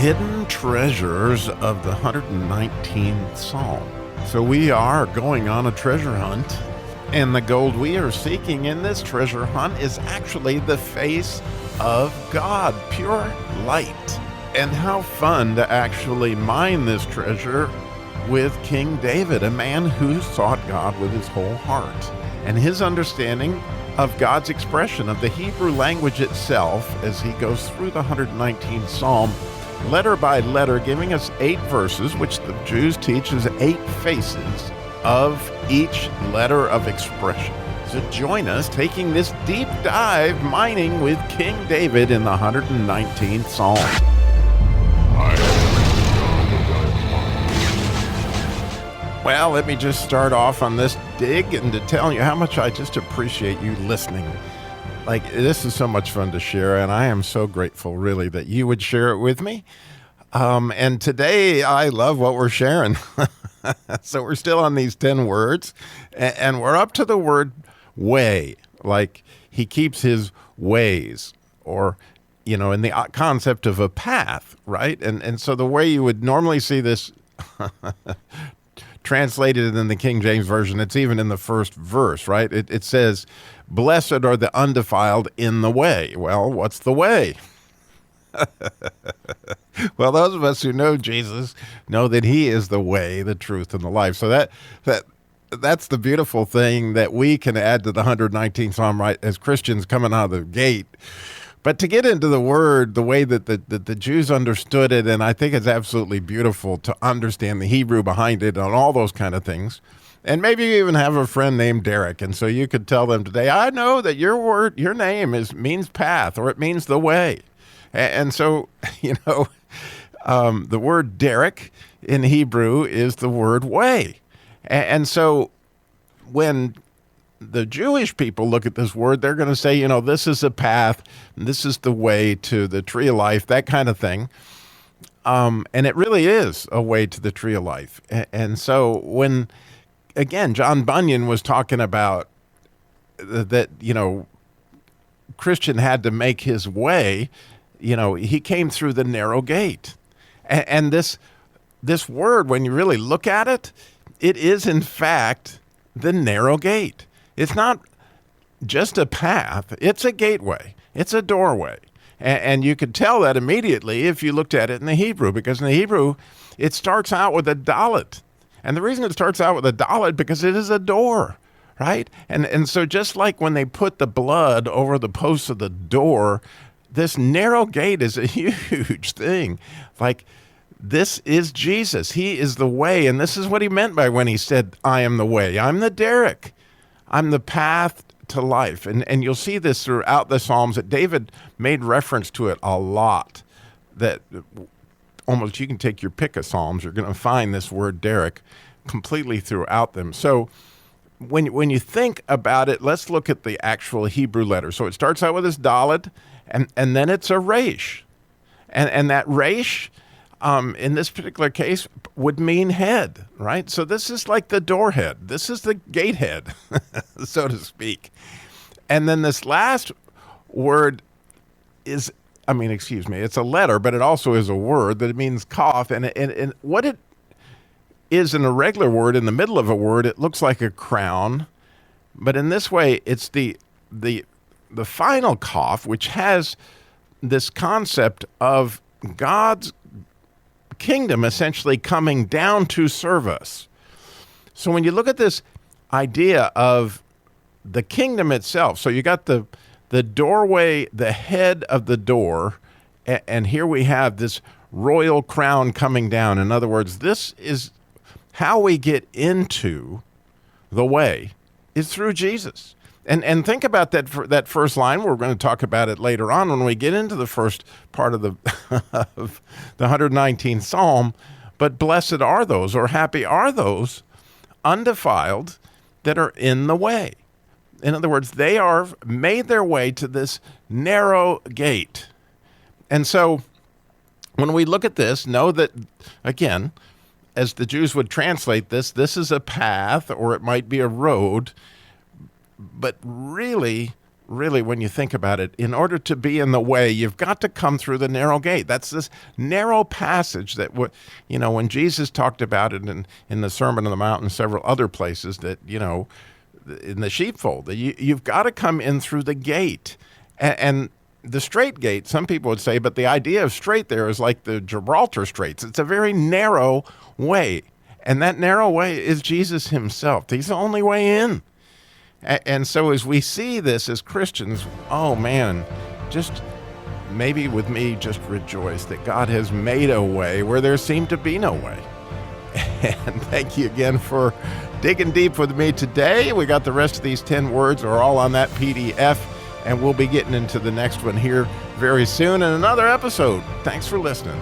hidden treasures of the 119th Psalm. So we are going on a treasure hunt, and the gold we are seeking in this treasure hunt is actually the face of God, pure light. And how fun to actually mine this treasure with King David, a man who sought God with his whole heart. And his understanding of God's expression of the Hebrew language itself as he goes through the 119th Psalm, letter by letter, giving us 8 verses, which the Jews teach as 8 faces of each letter of expression. So join us taking this deep dive mining with King David in the 119th Psalm. Well, let me just start off on this dig and to tell you how much I just appreciate you listening. Like, this is so much fun to share, and I am so grateful, really, that you would share it with me. And today, I love what we're sharing. So we're still on these 10 words, and we're up to the word way, like he keeps his ways, or, you know, in the concept of a path, right? And so the way you would normally see this translated in the King James Version, it's even in the first verse, right? It says, "Blessed are the undefiled in the way." Well, what's the way? Well, those of us who know Jesus know that he is the way, the truth, and the life. So that's the beautiful thing that we can add to the 119th Psalm, right, as Christians coming out of the gate. But to get into the word, the way that the Jews understood it, and I think it's absolutely beautiful to understand the Hebrew behind it and all those kind of things. And maybe you even have a friend named Derek, and so you could tell them today, I know that your name means path, or it means the way. And so, you know, the word Derek in Hebrew is the word way. And so when the Jewish people look at this word, they're going to say, you know, this is a path, this is the way to the tree of life, that kind of thing. And it really is a way to the tree of life. And so when, again, John Bunyan was talking about that, you know, Christian had to make his way, you know, he came through the narrow gate. And this word, when you really look at it, it is, in fact, the narrow gate. It's not just a path. It's a gateway. It's a doorway. And you could tell that immediately if you looked at it in the Hebrew, because in the Hebrew, it starts out with a dalet. And the reason it starts out with a dalet, because it is a door, right? And so just like when they put the blood over the posts of the door, this narrow gate is a huge thing. Like, this is Jesus. He is the way. And this is what he meant by when he said, I am the way. I'm the Derek. I'm the path to life. And you'll see this throughout the Psalms that David made reference to it a lot. That almost you can take your pick of Psalms. You're going to find this word Derek completely throughout them. So when you think about it, let's look at the actual Hebrew letter. So it starts out with this dalet, and then it's a resh. And that resh, in this particular case, would mean head, right? So this is like the door head. This is the gate head, so to speak. And then this last word is, it's a letter, but it also is a word that it means cough. And what it is in a regular word, in the middle of a word, it looks like a crown. But in this way, it's the final cough, which has this concept of God's kingdom essentially coming down to serve us. So when you look at this idea of the kingdom itself, so you got the doorway, the head of the door, and here we have this royal crown coming down. In other words, this is how we get into the way, is through Jesus. And think about that first line. We're going to talk about it later on when we get into the first part of the of the 119th Psalm. But blessed are those, or happy are those, undefiled, that are in the way. In other words, they are made their way to this narrow gate. And so when we look at this, know that, again, as the Jews would translate this, this is a path, or it might be a road. But really, really, when you think about it, in order to be in the way, you've got to come through the narrow gate. That's this narrow passage that, when Jesus talked about it in the Sermon on the Mount and several other places, that, in the sheepfold, you've got to come in through the gate. And the straight gate, some people would say, but the idea of straight there is like the Gibraltar Straits. It's a very narrow way. And that narrow way is Jesus himself. He's the only way in. And so as we see this as Christians, oh man, just maybe with me, just rejoice that God has made a way where there seemed to be no way. And thank you again for digging deep with me today. We got the rest of these 10 words are all on that PDF, and we'll be getting into the next one here very soon in another episode. Thanks for listening.